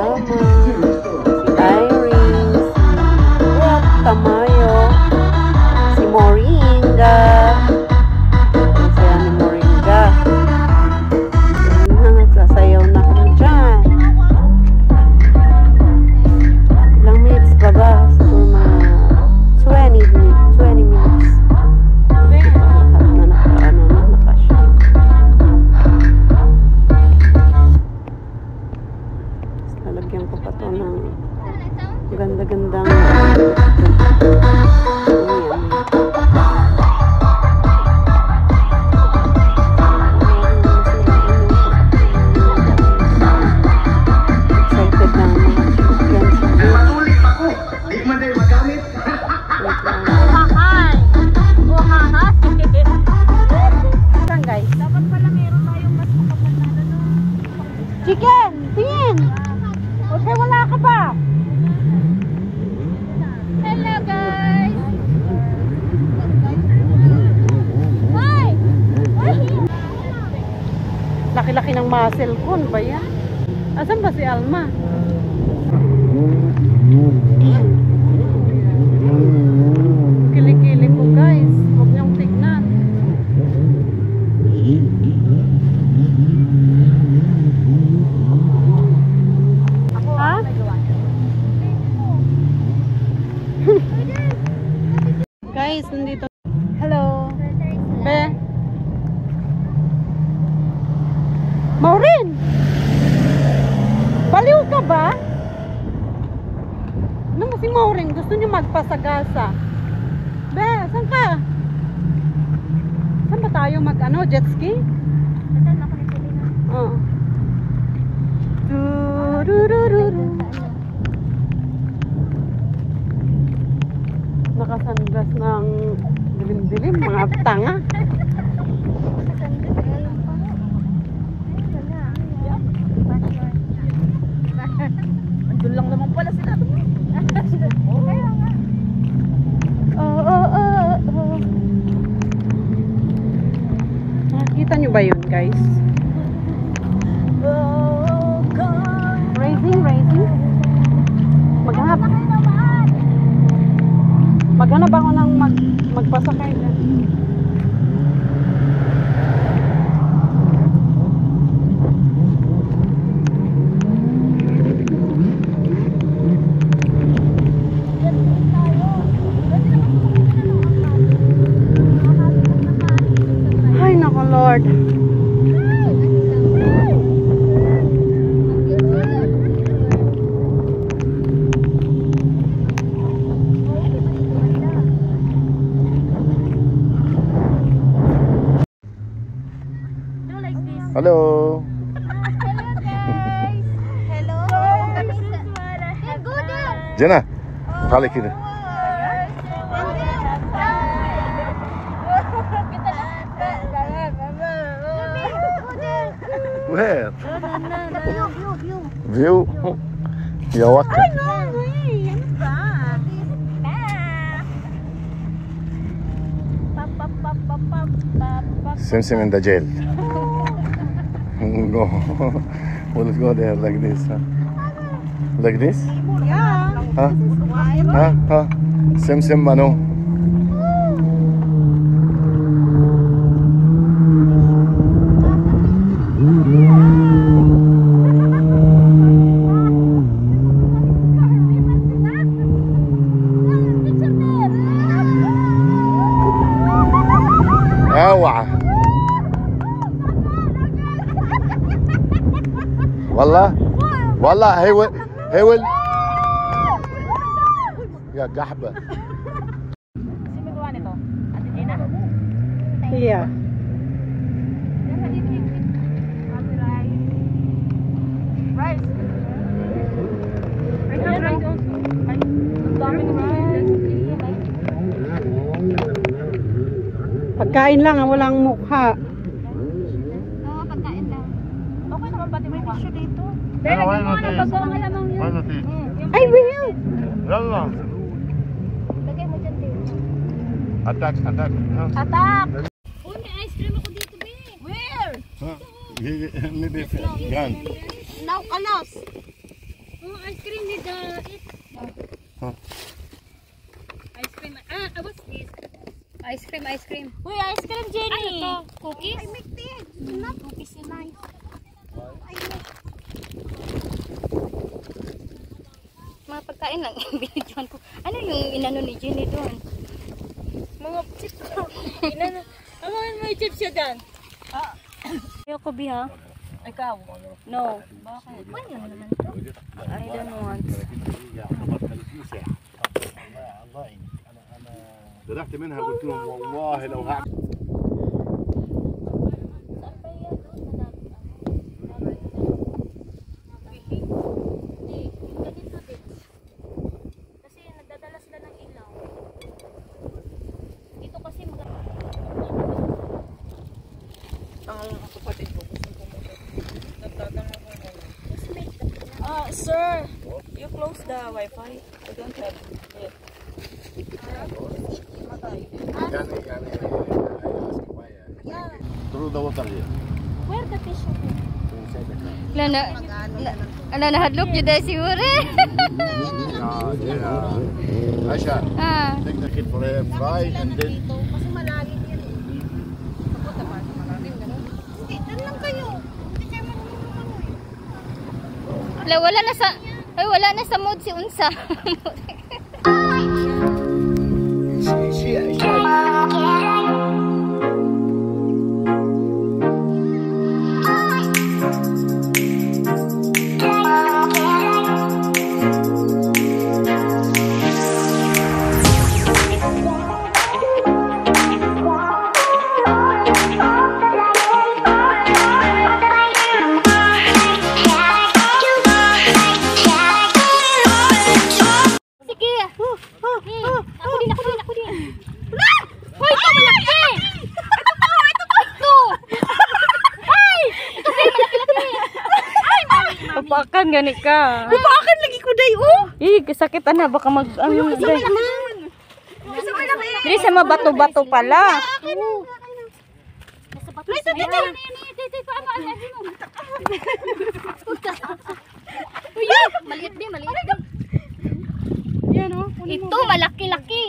Alma, si Iris, Rob Tamayo, si Moringa. Ang saya ni Moringa. Nagsasayaw na kami dyan. Ilang minutes pa ba? Siguro mga 20 minutes. Lahat na nakasya. Lalagyan ko pa to ng ganda-gandang excited na mga chicken saan guys? Dapat pala meron tayong mas makapal na chicken! Tingin! Okay, wala ka ba? Hello guys! Hi! Laki-laki ng muscle ko. Ano ba yan? Asan ba si Alma? Kilikili ko guys. Huwag niyong tignan. Ha? Guys, nandito. Hello. Be. Maureen! Baliw ka ba? Ano mo si Maureen? Gusto niyo magpasagasa. Be, saan ka? Saan ba tayo mag-ano? Jet ski? Saan ako nito din? Oo. Durururu. Nakasanggas ng dilim-dilim, mga tanga. Andun lang naman pala sila. Nakikita nyo ba yun guys? Raising. Maghanap ako ng magpasakay na. Ay nako Lord. Hello. Hello. جنى تعالي كده. وين؟ فيو يا وكا. Simsim in the jail. Go. Well, let's go there like this. Huh? Like this? Yeah. Huh? Huh? Simsim Mano. اوعى والله هي will يا قحبة. Sino gawa nito? Ate Gina? Yeah. Rice. Pagkain lang, walang mukha. Oo, pagkain lang. Okay naman pati may tissue dito. Pero why not this? Ay, Will! يلا Lagay mo dyan dito. attack. Atak! Uy, may ice cream ako dito, be. Where? gun. Now, kalos. eat? Huh? Ice cream. What's this? Ice cream. Uy, ice cream, Jenny. Ano to? Cookies? I make this. Not cookies in nice. I make. Mga pagkain lang. Binidyohan ko. Ano yung inano ni Jenny doon? Mga chips. Amahan mo yung chips siya dyan. Ayoko, Biha. Ikaw. No. Bakit? Ano naman to? I don't want. طلعت منها قلت لهم والله لو هعمل Kasi nagdadala sila ng ilaw. Dito kasi Ang kapatid ko gusto pumunta. Nagtatanong ko sir, you close the Wi-Fi. I don't have it. through the water here. Where the tissue? nahadlok dyan dahil siguro Asha, Ah. take the kid for a fry and then Kasi malalim yan. Papunta pa sa malalim, gano'n? Hindi, doon lang kayo. Hindi kayo marunong. Wala na sa mood si Unsa. Papakan gani ka. Papakan lagi ko day, oh! Kasakitan na baka mag ano day. naman. Dili sa mabato-bato pala. Maliit din. Yan oh. Ito malaki-laki.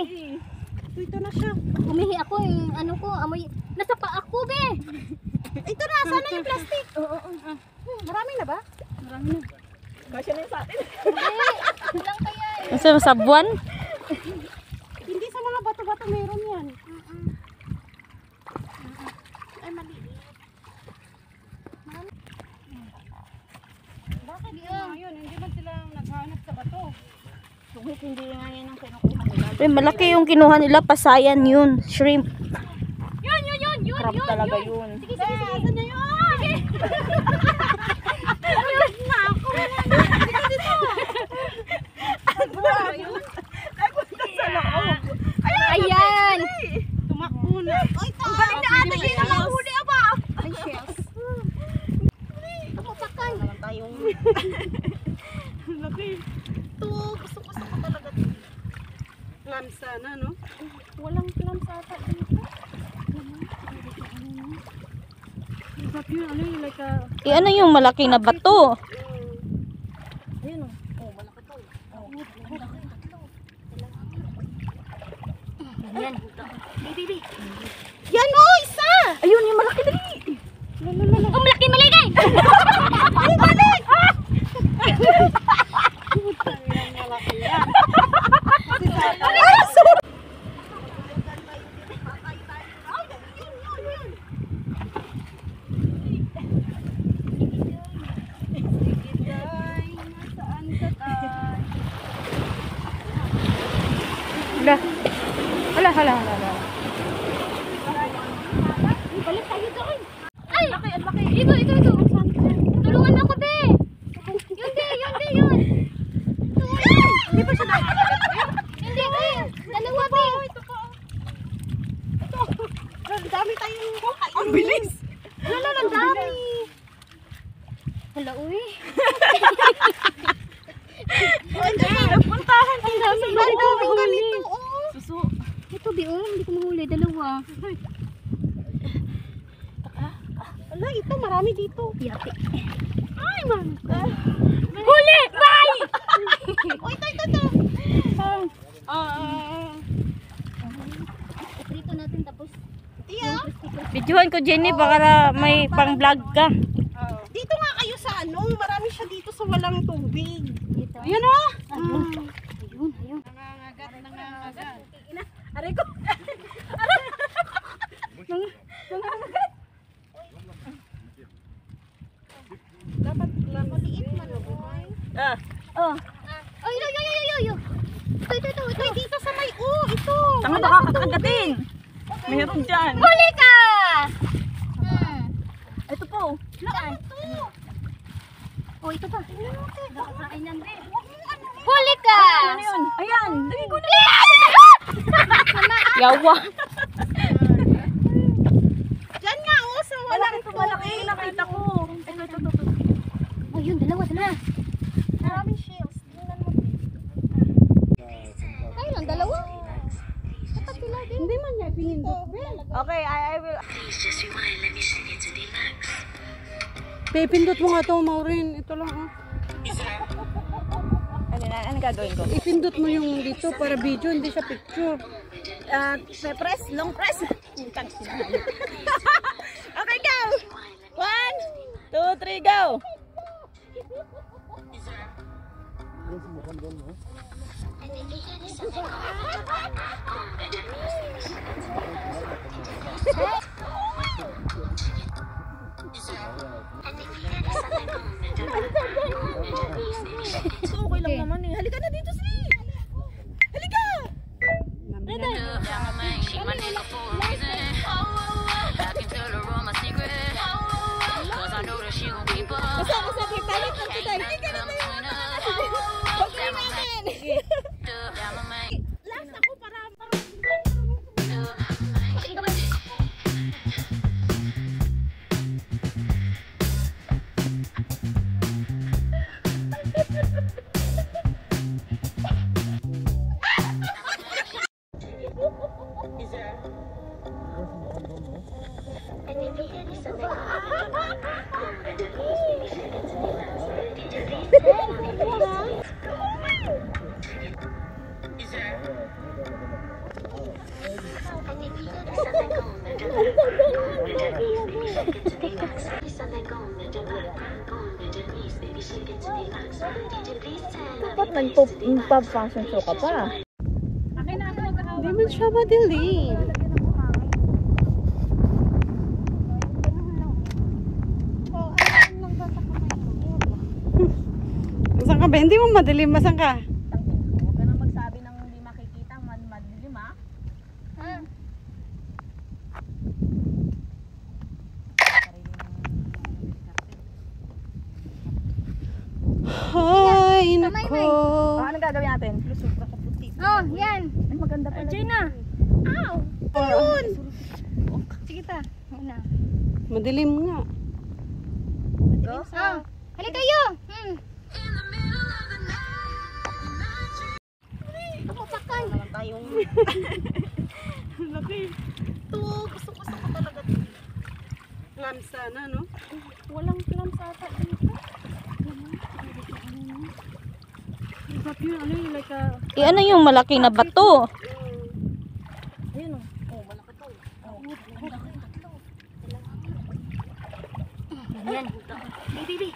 Ito na siya. Humihi ako yung ano ko, amoy nasa pa ako be. Ito na, sana yung plastic. Oo. Marami na ba? Marami na. Kasya na yung sa atin. Lang kaya. Sa buwan? Hindi sa mga bato-bato meron yan. Ay, maliit. Bakit yun? Hindi man sila naghanap sa bato. Bakit hindi nga yan ang kinukuha nila? Malaki yung kinuha nila, pasayan yun, shrimp. Yun! Crab talaga yun. Sige. Asan na yun? Sige. Na ako. Sige dito. Ano ba yun? Nagpunta sa loob. Ayan! Tumakbo na. Ay, galing na ata yung nakahuli ba? Ay, shells. Tumapakan. Naman tayong... Laki. Ito, gusto ko talaga. Clams sana, no? Walang clams ata dito. Ano yung like a... Ano yung malaki na bato? Ayun o. Oh, malaki to. Yan. Baby. Yan o, isa! Ayun yung malaki dali. Oh, malaki maligay! Ay, balik! Malaki yan. Hala. Balik tayo doon. Ay! Ang laki. Ito. Tulungan ako, be! Yun. Hindi pa siya nakikita. Hindi, be! Dalawa, be! Ang dami tayong... Ang bilis! Ang dami! Hala, uy! Puntahan Ang dami! Ang daming ganito, oh. Suso! Ito, be, oh! Hindi ko mahuli. Dalawa. Ala, ito, marami dito. Yati. Ay, man. Huli! Bye! Videohan ko, Jenny, baka may pang-vlog ka. Dito nga kayo sa ano, marami siya dito sa walang tubig. Dito. Ayun o. Ayun. Nangangagat. Aray ko. Nangangagat. Dapat maliit man ako. Oh. Ay, Ito. Ay, dito sa may ito. Tanga baka kakagatin. Meron dyan. Huli ka! Ito po. Saan? Oh, ito pa. Nakakain yan din. Huli ka! Ano yun? Ayan. Lagi ko na. Yawa. Diyan nga, sa walang Malaki. Nakita ko. Ito. Ayun, dalawa na. Maraming shells. Tingnan mo. Ayun lang, dalawa. Dapat sila din. Hindi man niya pinindot. Okay, I will. Pipindot mo nga to, Maureen. Ito lang, oh. Ano gagawin ko? Ipindot mo yung dito para video, hindi siya picture. Press, long press. Okay, go. 1, 2, 3, go. Okay lang naman eh. Halika na dito, Sri. Halika. Basta, tayo lang tayo. Halika na tayo. Okay natin. Last ako para. Dapat nagpa-fashion show ka pa. Hindi man siya madilim. Masan ka ba? Hindi mo madilim. Masan ka? Huwag ka nang magsabi ng hindi makikita. Madilim ha. Ay, nako. Ano gagawin natin? Sobra ka puti. Oh, yan. Ay, maganda pala. Jenna. Ow! Ayun. Sige ta. Una. Madilim nga. Oh, halika kayo. Ako pakay. Naman tayong... Laki. Ito, gusto ko talaga. Plan sana, no? Walang plan sa ata dito. But yun, ano yun, like a... ano yung malaki na bato? Ayun oh. Oh, malaki to. Yan. Baby.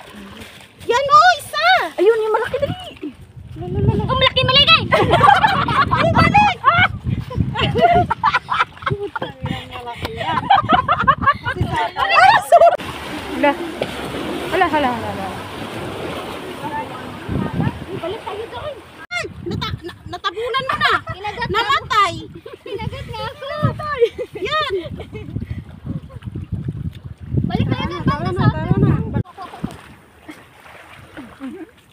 Yan oh, isa! Ayun, yung malaki dali. Oh, malaki maligay! Ay, balik! Hala. Balik tayo doon. Natabunan mo na. Namatay. Pinagat nga ako. Namatay. Yan. Balik tayo doon. Tara na.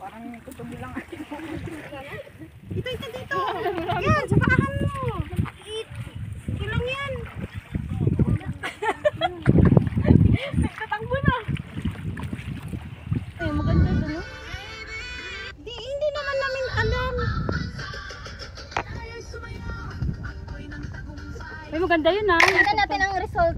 Parang tutubi lang. Dito. Yan, sa pakahan mo. Ito lang yan. Tatakbo na. Ay, maganda ito, no? Hindi naman namin alam. Ay, maganda yun, ha? Tingnan natin ang result.